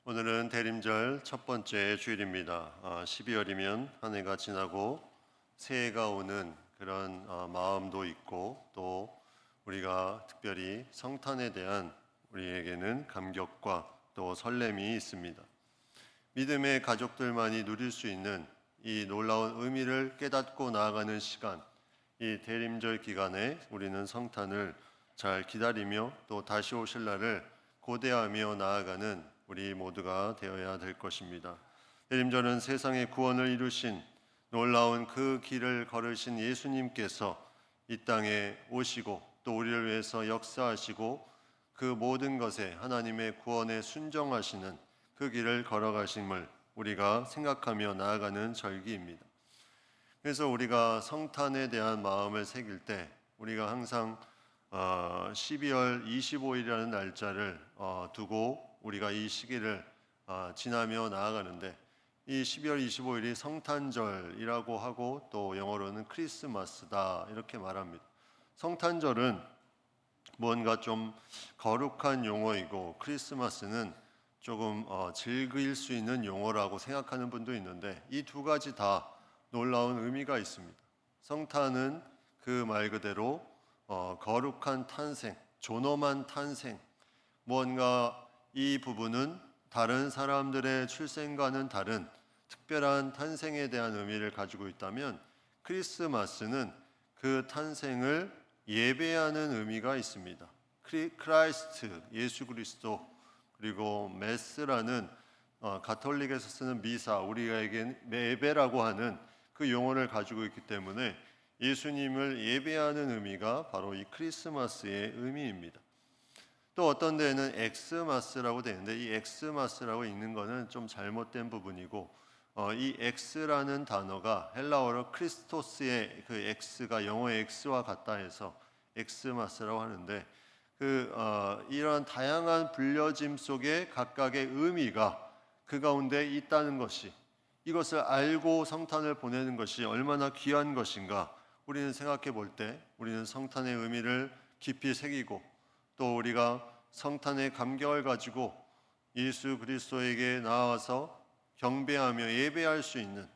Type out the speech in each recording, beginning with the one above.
오늘은 대림절 첫 번째 주일입니다. 12월이면 한 해가 지나고 새해가 오는 그런 마음도 있고, 또 우리가 특별히 성탄에 대한 우리에게는 감격과 또 설렘이 있습니다. 믿음의 가족들만이 누릴 수 있는 이 놀라운 의미를 깨닫고 나아가는 시간, 이 대림절 기간에 우리는 성탄을 잘 기다리며 또 다시 오실 날을 고대하며 나아가는 우리 모두가 되어야 될 것입니다. 대림절은 세상의 구원을 이루신 놀라운 그 길을 걸으신 예수님께서 이 땅에 오시고 또 우리를 위해서 역사하시고 그 모든 것에 하나님의 구원에 순종하시는 그 길을 걸어가심을 우리가 생각하며 나아가는 절기입니다. 그래서 우리가 성탄에 대한 마음을 새길 때 우리가 항상 12월 25일이라는 날짜를 두고 우리가 이 시기를 지나며 나아가는데, 이 12월 25일이 성탄절이라고 하고 또 영어로는 크리스마스다 이렇게 말합니다. 성탄절은 뭔가 좀 거룩한 용어이고 크리스마스는 조금 즐길 수 있는 용어라고 생각하는 분도 있는데, 이 두 가지 다 놀라운 의미가 있습니다. 성탄은 그 말 그대로 거룩한 탄생, 존엄한 탄생, 무언가 이 부분은 다른 사람들의 출생과는 다른 특별한 탄생에 대한 의미를 가지고 있다면, 크리스마스는 그 탄생을 예배하는 의미가 있습니다. 크라이스트, 예수 그리스도, 그리고 메스라는 가톨릭에서 쓰는 미사, 우리에게 예배라고 하는 그 용어를 가지고 있기 때문에 예수님을 예배하는 의미가 바로 이 크리스마스의 의미입니다. 또 어떤 데에는 엑스마스라고 되는데, 이 엑스마스라고 읽는 것은 좀 잘못된 부분이고, 이 엑스라는 단어가 헬라어로 크리스토스의 그 엑스가 영어의 엑스와 같다 해서 엑스마스라고 하는데, 이런 다양한 불려짐 속에 각각의 의미가 그 가운데 있다는 것이, 이것을 알고 성탄을 보내는 것이 얼마나 귀한 것인가 우리는 생각해 볼 때, 우리는 성탄의 의미를 깊이 새기고 또 우리가 성탄의 감격을 가지고 예수 그리스도에게 나와서 경배하며 예배할 수 있는,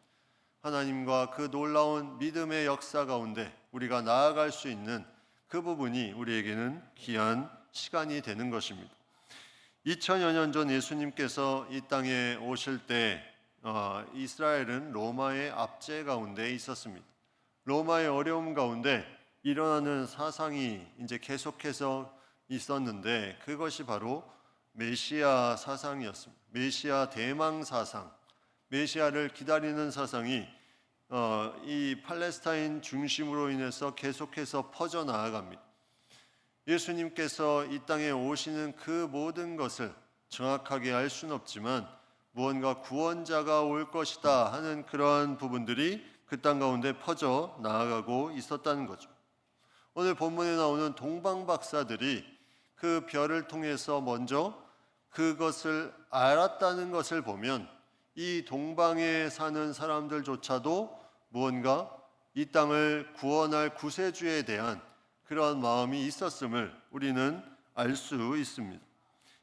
하나님과 그 놀라운 믿음의 역사 가운데 우리가 나아갈 수 있는 그 부분이 우리에게는 귀한 시간이 되는 것입니다. 2000여 년 전 예수님께서 이 땅에 오실 때 이스라엘은 로마의 압제 가운데 있었습니다. 로마의 어려움 가운데 일어나는 사상이 이제 계속해서 있었는데, 그것이 바로 메시아 사상이었습니다. 메시아 대망 사상, 메시아를 기다리는 사상이 이 팔레스타인 중심으로 인해서 계속해서 퍼져나갑니다. 예수님께서 이 땅에 오시는 그 모든 것을 정확하게 알 수는 없지만 무언가 구원자가 올 것이다 하는 그러한 부분들이 그 땅 가운데 퍼져 나아가고 있었다는 거죠. 오늘 본문에 나오는 동방 박사들이 그 별을 통해서 먼저 그것을 알았다는 것을 보면, 이 동방에 사는 사람들조차도 무언가 이 땅을 구원할 구세주에 대한 그러한 마음이 있었음을 우리는 알 수 있습니다.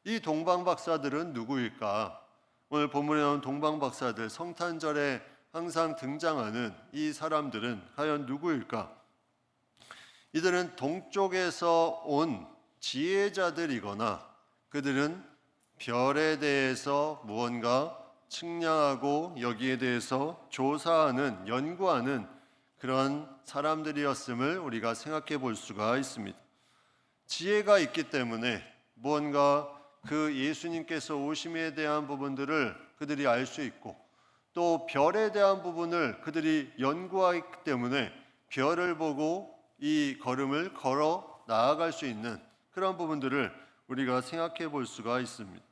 이 동방 박사들은 누구일까? 오늘 본문에 나온 동방 박사들, 성탄절에 항상 등장하는 이 사람들은 과연 누구일까? 이들은 동쪽에서 온 지혜자들이거나, 그들은 별에 대해서 무언가 측량하고 여기에 대해서 조사하는, 연구하는 그런 사람들이었음을 우리가 생각해 볼 수가 있습니다. 지혜가 있기 때문에 무언가 그 예수님께서 오심에 대한 부분들을 그들이 알 수 있고, 또 별에 대한 부분을 그들이 연구하기 때문에 별을 보고 이 걸음을 걸어 나아갈 수 있는 그런 부분들을 우리가 생각해 볼 수가 있습니다.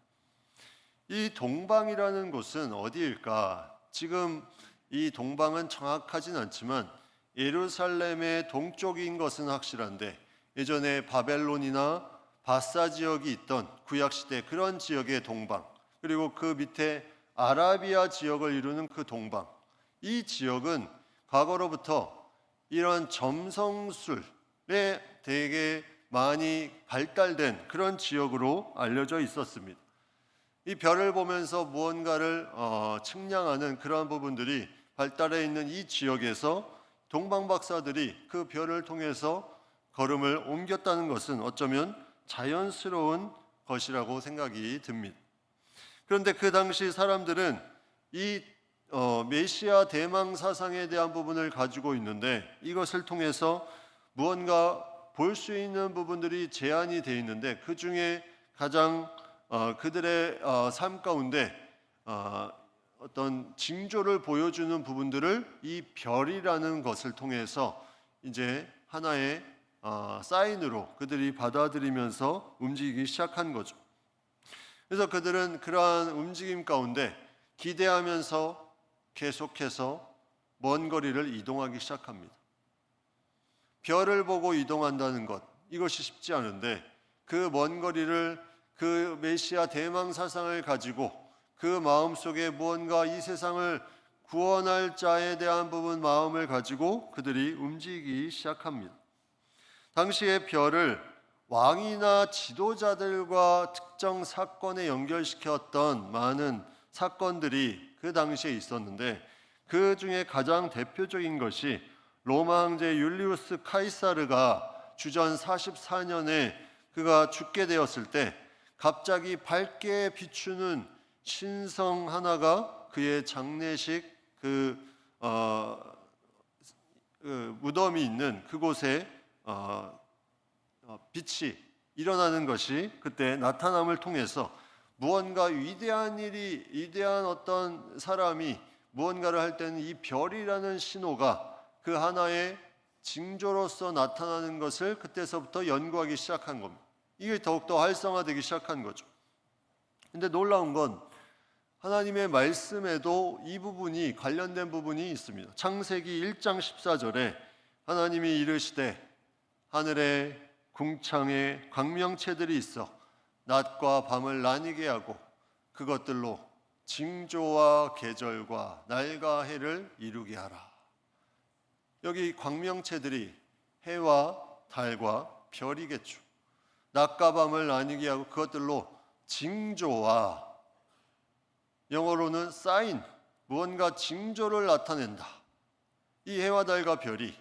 이 동방이라는 곳은 어디일까? 지금 이 동방은 정확하진 않지만 예루살렘의 동쪽인 것은 확실한데, 예전에 바벨론이나 바사 지역이 있던 구약시대 그런 지역의 동방, 그리고 그 밑에 아라비아 지역을 이루는 그 동방, 이 지역은 과거로부터 이런 점성술에 되게 많이 발달된 그런 지역으로 알려져 있었습니다. 이 별을 보면서 무언가를 측량하는 그러한 부분들이 발달해 있는 이 지역에서 동방 박사들이 그 별을 통해서 걸음을 옮겼다는 것은 어쩌면 자연스러운 것이라고 생각이 듭니다. 그런데 그 당시 사람들은 이 메시아 대망 사상에 대한 부분을 가지고 있는데 이것을 통해서 무언가 볼 수 있는 부분들이 제한이 되어 있는데 그 중에 가장 그들의 삶 가운데 어떤 징조를 보여주는 부분들을 이 별이라는 것을 통해서 이제 하나의 사인으로 그들이 받아들이면서 움직이기 시작한 거죠. 그래서 그들은 그러한 움직임 가운데 기대하면서 계속해서 먼 거리를 이동하기 시작합니다. 별을 보고 이동한다는 것, 이것이 쉽지 않은데 그 먼 거리를 그 메시아 대망 사상을 가지고 그 마음속에 무언가 이 세상을 구원할 자에 대한 부분 마음을 가지고 그들이 움직이기 시작합니다. 당시의 별을 왕이나 지도자들과 특정 사건에 연결시켰던 많은 사건들이 그 당시에 있었는데 그 중에 가장 대표적인 것이 로마 황제 율리우스 카이사르가 주전 44년에 그가 죽게 되었을 때 갑자기 밝게 비추는 신성 하나가 그의 장례식 무덤이 있는 그곳에 빛이 일어나는 것이 그때 나타남을 통해서 무언가 위대한 일이 위대한 어떤 사람이 무언가를 할 때는 이 별이라는 신호가 그 하나의 징조로서 나타나는 것을 그때서부터 연구하기 시작한 겁니다. 이게 더욱더 활성화되기 시작한 거죠. 근데 놀라운 건 하나님의 말씀에도 이 부분이 관련된 부분이 있습니다. 창세기 1장 14절에 하나님이 이르시되 하늘에 궁창에 광명체들이 있어 낮과 밤을 나뉘게 하고 그것들로 징조와 계절과 날과 해를 이루게 하라. 여기 광명체들이 해와 달과 별이겠죠. 낮과 밤을 나뉘게 하고 그것들로 징조와 영어로는 사인, 무언가 징조를 나타낸다. 이 해와 달과 별이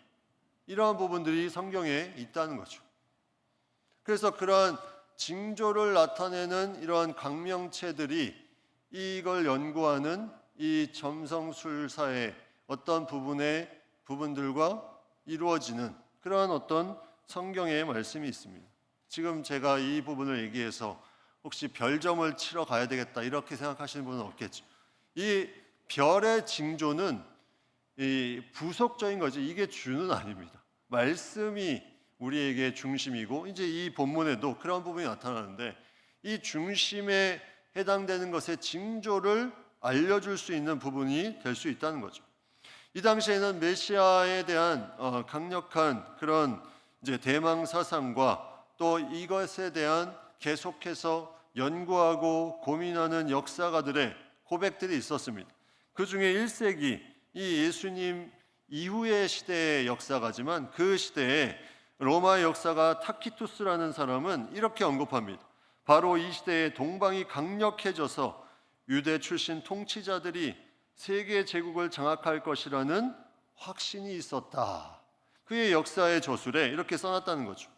이러한 부분들이 성경에 있다는 거죠. 그래서 그러한 징조를 나타내는 이러한 광명체들이 이걸 연구하는 이 점성술사의 어떤 부분들과 이루어지는 그러한 어떤 성경의 말씀이 있습니다. 지금 제가 이 부분을 얘기해서 혹시 별점을 치러 가야 되겠다 이렇게 생각하시는 분은 없겠죠. 이 별의 징조는 이 부속적인 거지 이게 주는 아닙니다. 말씀이 우리에게 중심이고 이제 이 본문에도 그런 부분이 나타나는데 이 중심에 해당되는 것의 징조를 알려줄 수 있는 부분이 될 수 있다는 거죠. 이 당시에는 메시아에 대한 강력한 그런 이제 대망 사상과 또 이것에 대한 계속해서 연구하고 고민하는 역사가들의 고백들이 있었습니다. 그 중에 1세기 이 예수님 이후의 시대의 역사가지만 그 시대에 로마 역사가 타키투스라는 사람은 이렇게 언급합니다. 바로 이 시대에 동방이 강력해져서 유대 출신 통치자들이 세계 제국을 장악할 것이라는 확신이 있었다. 그의 역사의 저술에 이렇게 써놨다는 거죠.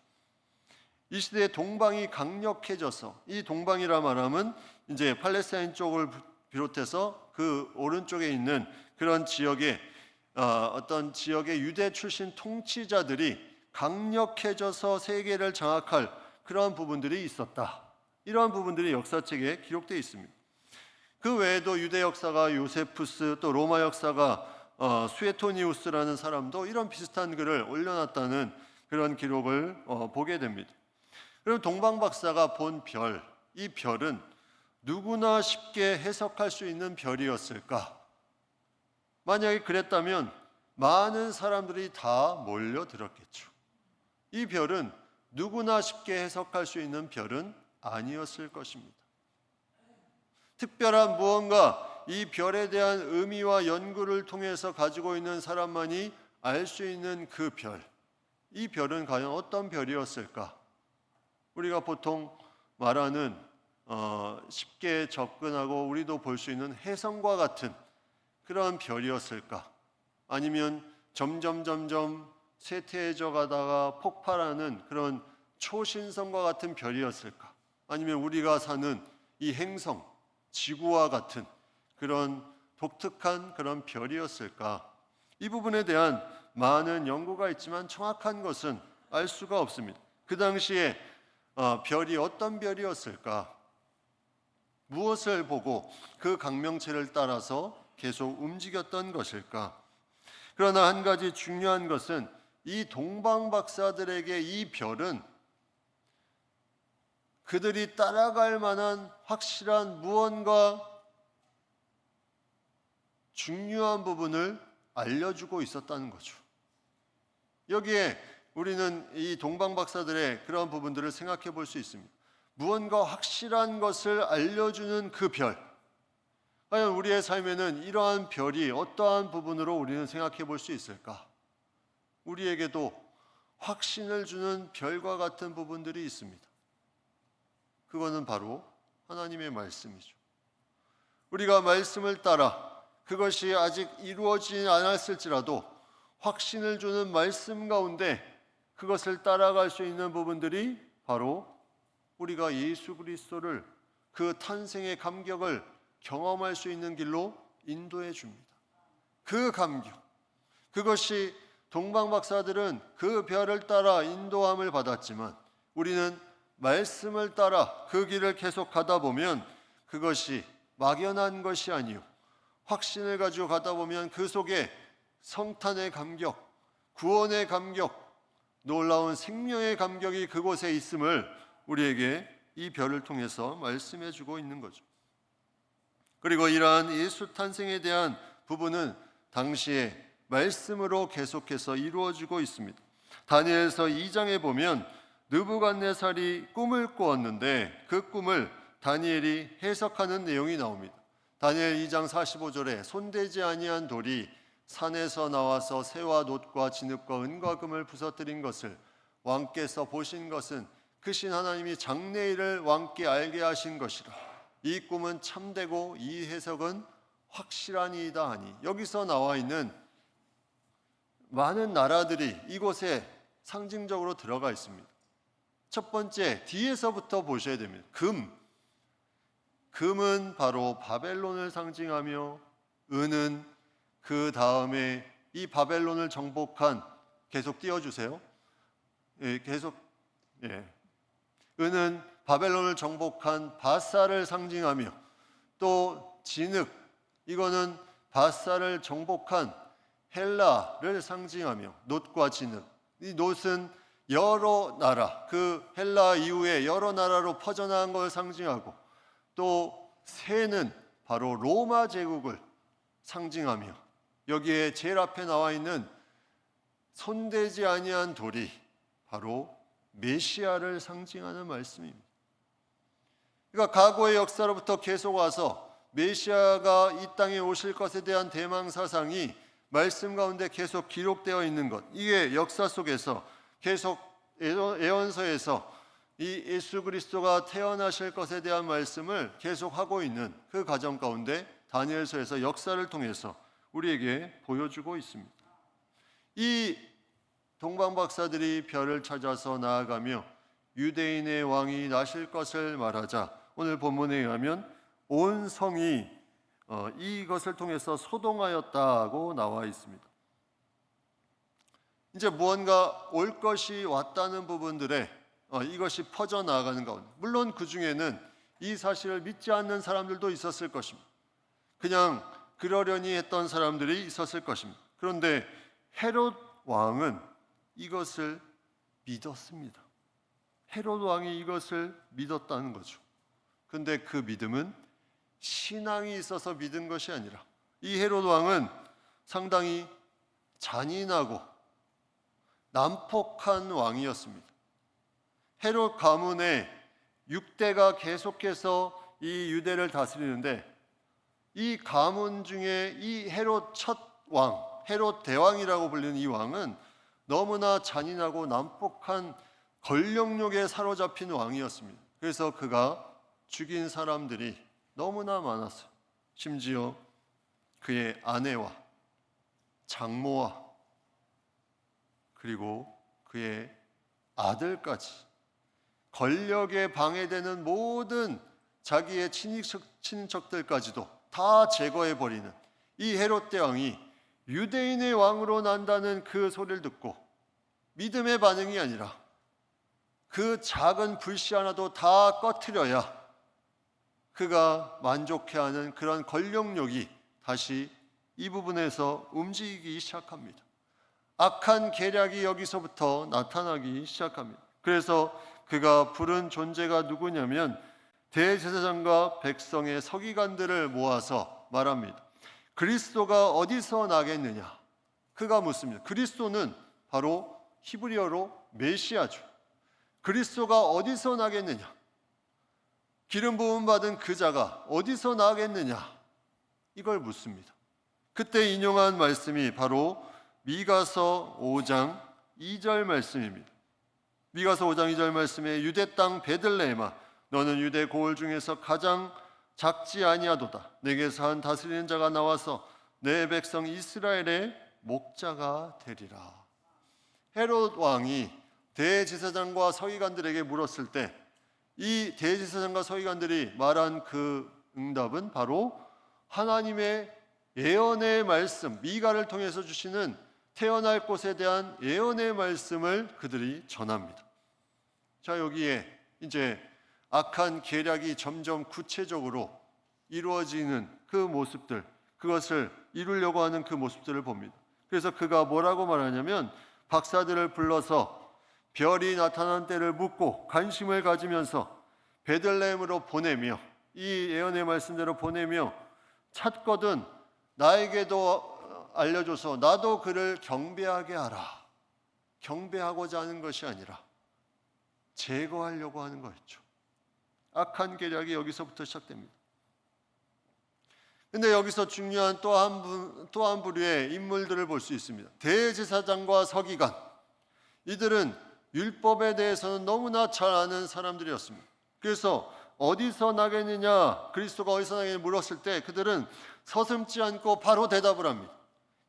이 시대에 동방이 강력해져서 이 동방이라 말하면 이제 팔레스타인 쪽을 비롯해서 그 오른쪽에 있는 그런 지역의 어떤 지역의 유대 출신 통치자들이 강력해져서 세계를 장악할 그러한 부분들이 있었다. 이러한 부분들이 역사책에 기록되어 있습니다. 그 외에도 유대 역사가 요세푸스 또 로마 역사가 수에토니우스라는 사람도 이런 비슷한 글을 올려놨다는 그런 기록을 보게 됩니다. 그럼 동방 박사가 본 별, 이 별은 누구나 쉽게 해석할 수 있는 별이었을까? 만약에 그랬다면 많은 사람들이 다 몰려들었겠죠. 이 별은 누구나 쉽게 해석할 수 있는 별은 아니었을 것입니다. 특별한 무언가 이 별에 대한 의미와 연구를 통해서 가지고 있는 사람만이 알 수 있는 그 별, 이 별은 과연 어떤 별이었을까? 우리가 보통 말하는 쉽게 접근하고 우리도 볼 수 있는 혜성과 같은 그런 별이었을까? 아니면 점점 쇠퇴해져 가다가 폭발하는 그런 초신성과 같은 별이었을까? 아니면 우리가 사는 이 행성, 지구와 같은 그런 독특한 그런 별이었을까? 이 부분에 대한 많은 연구가 있지만 정확한 것은 알 수가 없습니다. 그 당시에 별이 어떤 별이었을까? 무엇을 보고 그 강명체를 따라서 계속 움직였던 것일까? 그러나 한 가지 중요한 것은 이 동방 박사들에게 이 별은 그들이 따라갈 만한 확실한 무언가 중요한 부분을 알려주고 있었다는 거죠. 여기에 우리는 이 동방 박사들의 그런 부분들을 생각해 볼 수 있습니다. 무언가 확실한 것을 알려주는 그 별. 과연 우리의 삶에는 이러한 별이 어떠한 부분으로 우리는 생각해 볼 수 있을까? 우리에게도 확신을 주는 별과 같은 부분들이 있습니다. 그거는 바로 하나님의 말씀이죠. 우리가 말씀을 따라 그것이 아직 이루어지지 않았을지라도 확신을 주는 말씀 가운데 그것을 따라갈 수 있는 부분들이 바로 우리가 예수 그리스도를 그 탄생의 감격을 경험할 수 있는 길로 인도해 줍니다. 그 감격, 그것이 동방 박사들은 그 별을 따라 인도함을 받았지만 우리는 말씀을 따라 그 길을 계속 가다 보면 그것이 막연한 것이 아니요 확신을 가지고 가다 보면 그 속에 성탄의 감격, 구원의 감격, 놀라운 생명의 감격이 그곳에 있음을 우리에게 이 별을 통해서 말씀해 주고 있는 거죠. 그리고 이러한 예수 탄생에 대한 부분은 당시에 말씀으로 계속해서 이루어지고 있습니다. 다니엘서 2장에 보면 느부갓네살이 꿈을 꾸었는데 그 꿈을 다니엘이 해석하는 내용이 나옵니다. 다니엘 2장 45절에 손대지 아니한 돌이 산에서 나와서 새와 놋과 진흙과 은과 금을 부서뜨린 것을 왕께서 보신 것은 그 신 하나님이 장래일을 왕께 알게 하신 것이라. 이 꿈은 참되고 이 해석은 확실하니이다 하니, 여기서 나와 있는 많은 나라들이 이곳에 상징적으로 들어가 있습니다. 첫 번째, 뒤에서부터 보셔야 됩니다. 금은 바로 바벨론을 상징하며 은은 그 다음에 이 바벨론을 정복한, 계속 띄워주세요. 은은 바벨론을 정복한 바사를 상징하며, 또 진흙, 이거는 바사를 정복한 헬라를 상징하며, 놋과 진흙, 이 놋은 여러 나라, 그 헬라 이후에 여러 나라로 퍼져나간 것을 상징하고, 또 새는 바로 로마 제국을 상징하며, 여기에 제일 앞에 나와 있는 손대지 아니한 돌이 바로 메시아를 상징하는 말씀입니다. 그러니까 과거의 역사로부터 계속 와서 메시아가 이 땅에 오실 것에 대한 대망 사상이 말씀 가운데 계속 기록되어 있는 것, 이게 역사 속에서 계속 예언서에서 이 예수 그리스도가 태어나실 것에 대한 말씀을 계속하고 있는 그 과정 가운데 다니엘서에서 역사를 통해서 우리에게 보여주고 있습니다. 이 동방 박사들이 별을 찾아서 나아가며 유대인의 왕이 나실 것을 말하자, 오늘 본문에 의하면 온 성이 이것을 통해서 소동하였다고 나와 있습니다. 이제 무언가 올 것이 왔다는 부분들에 이것이 퍼져나가는 가운데, 물론 그 중에는 이 사실을 믿지 않는 사람들도 있었을 것입니다. 그냥 그러려니 했던 사람들이 있었을 것입니다. 그런데 헤롯 왕은 이것을 믿었습니다. 헤롯 왕이 이것을 믿었다는 거죠. 그런데 그 믿음은 신앙이 있어서 믿은 것이 아니라, 이 헤롯 왕은 상당히 잔인하고 난폭한 왕이었습니다. 헤롯 가문의 6대가 계속해서 이 유대를 다스리는데, 이 가문 중에 이 헤롯 첫 왕, 헤롯 대왕이라고 불리는 이 왕은 너무나 잔인하고 난폭한 권력욕에 사로잡힌 왕이었습니다. 그래서 그가 죽인 사람들이 너무나 많았어요. 심지어 그의 아내와 장모와 그리고 그의 아들까지 권력에 방해되는 모든 자기의 친인척들까지도 다 제거해버리는 이 헤롯 대왕이 유대인의 왕으로 난다는 그 소리를 듣고 믿음의 반응이 아니라 그 작은 불씨 하나도 다 꺼트려야 그가 만족해하는 그런 권력욕이 다시 이 부분에서 움직이기 시작합니다. 악한 계략이 여기서부터 나타나기 시작합니다. 그래서 그가 부른 존재가 누구냐면 대제사장과 백성의 서기관들을 모아서 말합니다. 그리스도가 어디서 나겠느냐? 그가 묻습니다. 그리스도는 바로 히브리어로 메시아죠. 그리스도가 어디서 나겠느냐? 기름 부음 받은 그 자가 어디서 나겠느냐? 이걸 묻습니다. 그때 인용한 말씀이 바로 미가서 5장 2절 말씀입니다. 미가서 5장 2절 말씀에 유대 땅 베들레헴아 너는 유대 고을 중에서 가장 작지 아니하도다. 내게서 한 다스리는 자가 나와서 내 백성 이스라엘의 목자가 되리라. 헤롯 왕이 대제사장과 서기관들에게 물었을 때 이 대제사장과 서기관들이 말한 그 응답은 바로 하나님의 예언의 말씀, 미가를 통해서 주시는 태어날 곳에 대한 예언의 말씀을 그들이 전합니다. 자, 여기에 이제 악한 계략이 점점 구체적으로 이루어지는 그 모습들, 그것을 이루려고 하는 그 모습들을 봅니다. 그래서 그가 뭐라고 말하냐면 박사들을 불러서 별이 나타난 때를 묻고 관심을 가지면서 베들레헴으로 보내며 이 예언의 말씀대로 보내며 찾거든 나에게도 알려줘서 나도 그를 경배하게 하라. 경배하고자 하는 것이 아니라 제거하려고 하는 거였죠. 악한 계략이 여기서부터 시작됩니다. 근데 여기서 중요한 또 한 부류의 인물들을 볼 수 있습니다. 대제사장과 서기관, 이들은 율법에 대해서는 너무나 잘 아는 사람들이었습니다. 그래서 어디서 나겠느냐, 그리스도가 어디서 나겠느냐 물었을 때 그들은 서슴지 않고 바로 대답을 합니다.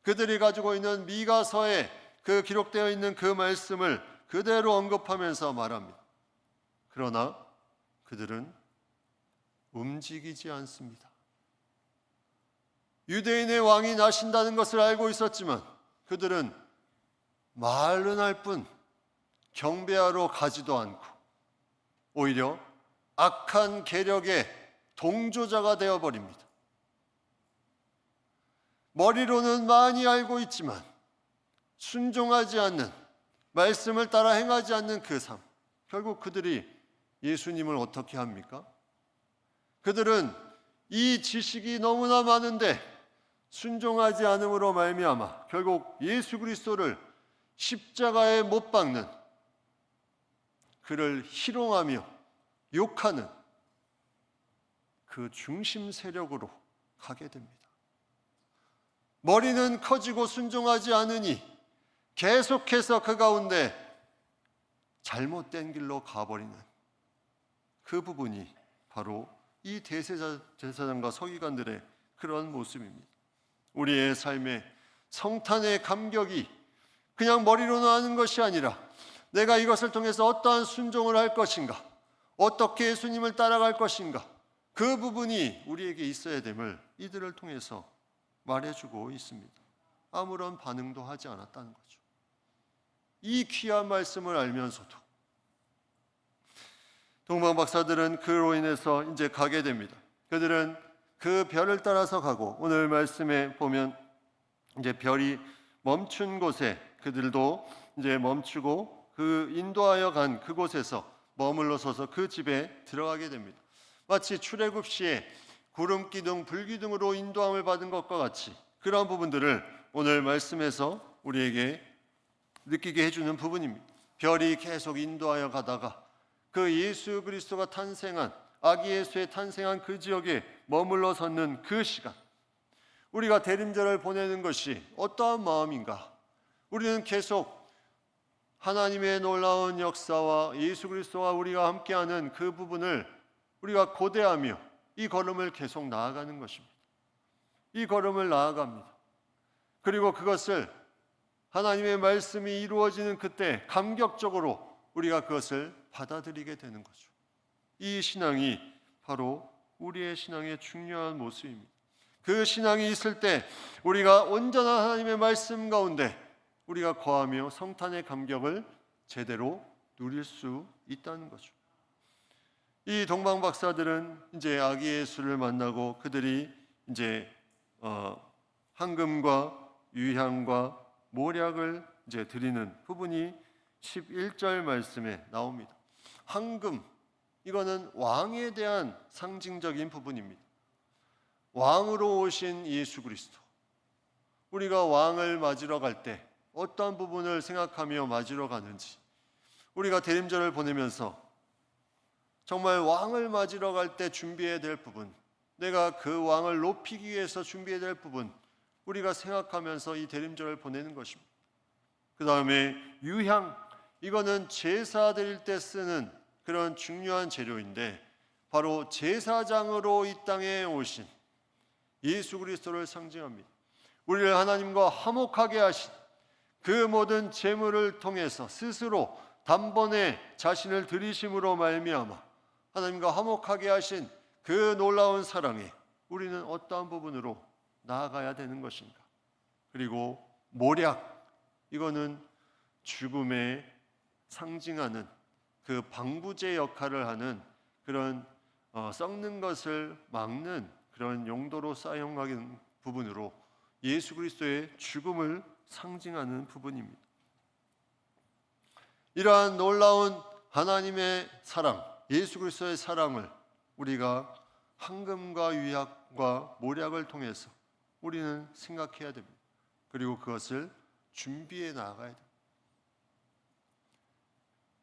그들이 가지고 있는 미가서에 그 기록되어 있는 그 말씀을 그대로 언급하면서 말합니다. 그러나 그들은 움직이지 않습니다. 유대인의 왕이 나신다는 것을 알고 있었지만 그들은 말은 할 뿐 경배하러 가지도 않고 오히려 악한 계력의 동조자가 되어버립니다. 머리로는 많이 알고 있지만 순종하지 않는, 말씀을 따라 행하지 않는 그 삶, 결국 그들이 예수님을 어떻게 합니까? 그들은 이 지식이 너무나 많은데 순종하지 않음으로 말미암아 결국 예수 그리스도를 십자가에 못 박는, 그를 희롱하며 욕하는 그 중심 세력으로 가게 됩니다. 머리는 커지고 순종하지 않으니 계속해서 그 가운데 잘못된 길로 가버리는 그 부분이 바로 이 대제사장과 서기관들의 그런 모습입니다. 우리의 삶의 성탄의 감격이 그냥 머리로는 아는 것이 아니라 내가 이것을 통해서 어떠한 순종을 할 것인가, 어떻게 예수님을 따라갈 것인가, 그 부분이 우리에게 있어야 됨을 이들을 통해서 말해주고 있습니다. 아무런 반응도 하지 않았다는 거죠. 이 귀한 말씀을 알면서도 동방 박사들은 그로 인해서 이제 가게 됩니다. 그들은 그 별을 따라서 가고 오늘 말씀에 보면 이제 별이 멈춘 곳에 그들도 이제 멈추고 그 인도하여 간 그곳에서 머물러 서서 그 집에 들어가게 됩니다. 마치 출애굽 시에 구름 기둥, 불 기둥으로 인도함을 받은 것과 같이 그러한 부분들을 오늘 말씀에서 우리에게 느끼게 해주는 부분입니다. 별이 계속 인도하여 가다가 그 예수 그리스도가 탄생한, 아기 예수의 탄생한 그 지역에 머물러 섰는 그 시간, 우리가 대림절을 보내는 것이 어떠한 마음인가? 우리는 계속 하나님의 놀라운 역사와 예수 그리스도와 우리가 함께하는 그 부분을 우리가 고대하며 이 걸음을 계속 나아가는 것입니다. 이 걸음을 나아갑니다. 그리고 그것을 하나님의 말씀이 이루어지는 그때 감격적으로 우리가 그것을 받아들이게 되는 거죠. 이 신앙이 바로 우리의 신앙의 중요한 모습입니다. 그 신앙이 있을 때 우리가 온전한 하나님의 말씀 가운데 우리가 거하며 성탄의 감격을 제대로 누릴 수 있다는 거죠. 이 동방 박사들은 이제 아기 예수를 만나고 그들이 이제 황금과 유향과 모략을 이제 드리는 부분이 11절 말씀에 나옵니다. 황금, 이거는 왕에 대한 상징적인 부분입니다. 왕으로 오신 예수 그리스도. 우리가 왕을 맞으러 갈 때 어떠한 부분을 생각하며 맞으러 가는지, 우리가 대림절을 보내면서 정말 왕을 맞으러 갈 때 준비해야 될 부분, 내가 그 왕을 높이기 위해서 준비해야 될 부분, 우리가 생각하면서 이 대림절을 보내는 것입니다. 그 다음에 유향, 이거는 제사 드릴 때 쓰는 그런 중요한 재료인데 바로 제사장으로 이 땅에 오신 예수 그리스도를 상징합니다. 우리를 하나님과 화목하게 하신 그 모든 제물을 통해서 스스로 단번에 자신을 드리심으로 말미암아 하나님과 화목하게 하신 그 놀라운 사랑에 우리는 어떠한 부분으로 나아가야 되는 것인가. 그리고 모략, 이거는 죽음에 상징하는 그 방부제 역할을 하는 그런 썩는 것을 막는 그런 용도로 사용하는 부분으로 예수 그리스도의 죽음을 상징하는 부분입니다. 이러한 놀라운 하나님의 사랑, 예수 그리스도의 사랑을 우리가 황금과 유약과 모략을 통해서 우리는 생각해야 됩니다. 그리고 그것을 준비해 나가야 됩니다.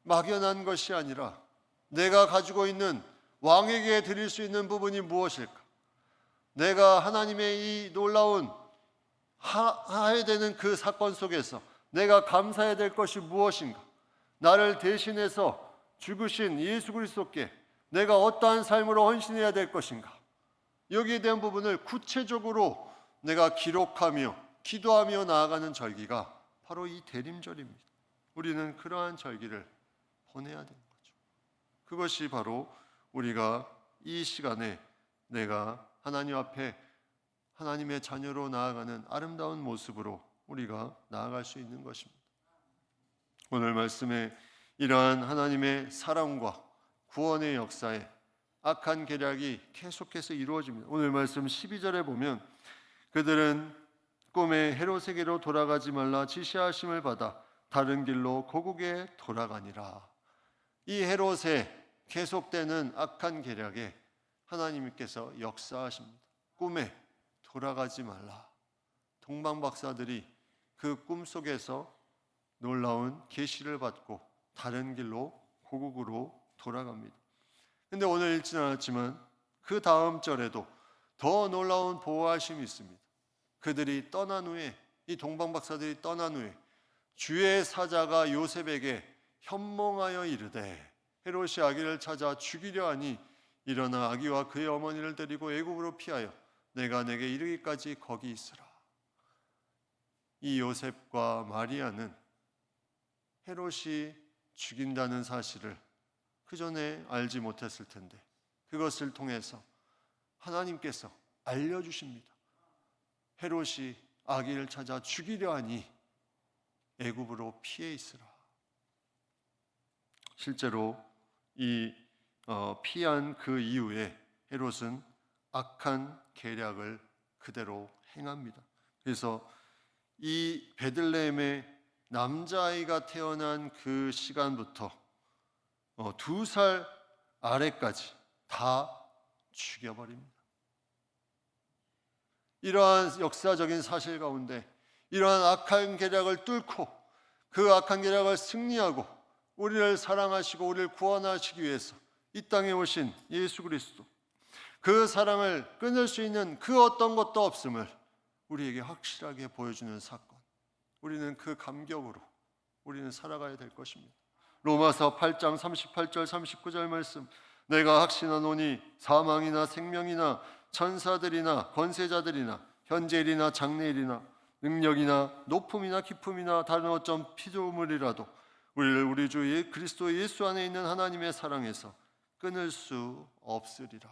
막연한 것이 아니라 내가 가지고 있는 왕에게 드릴 수 있는 부분이 무엇일까? 내가 하나님의 이 놀라운 해야 되는 그 사건 속에서 내가 감사해야 될 것이 무엇인가? 나를 대신해서 죽으신 예수 그리스도께 내가 어떠한 삶으로 헌신해야 될 것인가? 여기에 대한 부분을 구체적으로 내가 기록하며 기도하며 나아가는 절기가 바로 이 대림절입니다. 우리는 그러한 절기를 보내야 되는 거죠. 그것이 바로 우리가 이 시간에 내가 하나님 앞에 하나님의 자녀로 나아가는 아름다운 모습으로 우리가 나아갈 수 있는 것입니다. 오늘 말씀에 이러한 하나님의 사랑과 구원의 역사에 악한 계략이 계속해서 이루어집니다. 오늘 말씀 12절에 보면 그들은 꿈에 헤롯에게로 돌아가지 말라 지시하심을 받아 다른 길로 고국에 돌아가니라. 이 헤롯의 계속되는 악한 계략에 하나님께서 역사하십니다. 꿈에 돌아가지 말라. 동방 박사들이 그 꿈속에서 놀라운 계시를 받고 다른 길로 고국으로 돌아갑니다. 근데 오늘 읽지는 않았지만 그 다음 절에도 더 놀라운 보호하심이 있습니다. 그들이 떠난 후에, 이 동방 박사들이 떠난 후에 주의 사자가 요셉에게 현몽하여 이르되 헤롯이 아기를 찾아 죽이려 하니 일어나 아기와 그의 어머니를 데리고 애굽으로 피하여 내가 내게 이르기까지 거기 있으라. 이 요셉과 마리아는 헤롯이 죽인다는 사실을 그 전에 알지 못했을 텐데 그것을 통해서 하나님께서 알려주십니다. 헤롯이 아기를 찾아 죽이려 하니 애굽으로 피해 있으라. 실제로 이 피한 그 이후에 헤롯은 악한 계략을 그대로 행합니다. 그래서 이 베들레헴에 남자아이가 태어난 그 시간부터 2살 아래까지 다 죽여버립니다. 이러한 역사적인 사실 가운데 이러한 악한 계략을 뚫고 그 악한 계략을 승리하고 우리를 사랑하시고 우리를 구원하시기 위해서 이 땅에 오신 예수 그리스도, 그 사랑을 끊을 수 있는 그 어떤 것도 없음을 우리에게 확실하게 보여주는 사건, 우리는 그 감격으로 우리는 살아가야 될 것입니다. 로마서 8장 38절 39절 말씀, 내가 확신하노니 사망이나 생명이나 천사들이나 권세자들이나 현재일이나 장래일이나 능력이나 높음이나 깊음이나 다른 어떤 피조물이라도 우리를 우리 주 그리스도 예수 안에 있는 하나님의 사랑에서 끊을 수 없으리라.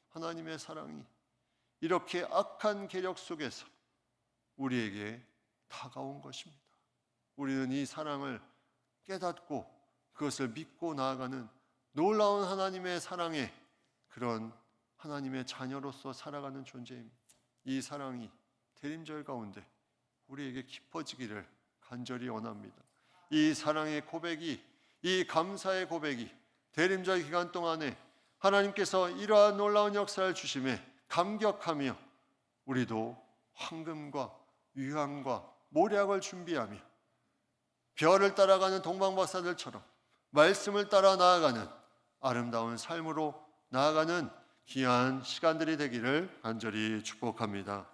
하나님의 사랑이 이렇게 악한 계력 속에서 우리에게 다가온 것입니다. 우리는 이 사랑을 깨닫고 그것을 믿고 나아가는 놀라운 하나님의 사랑의 그런 하나님의 자녀로서 살아가는 존재입니다. 이 사랑이 대림절 가운데 우리에게 깊어지기를 간절히 원합니다. 이 사랑의 고백이, 이 감사의 고백이 대림절 기간 동안에 하나님께서 이러한 놀라운 역사를 주심에 감격하며 우리도 황금과 유황과 모략을 준비하며 별을 따라가는 동방박사들처럼 말씀을 따라 나아가는 아름다운 삶으로 나아가는 귀한 시간들이 되기를 간절히 축복합니다.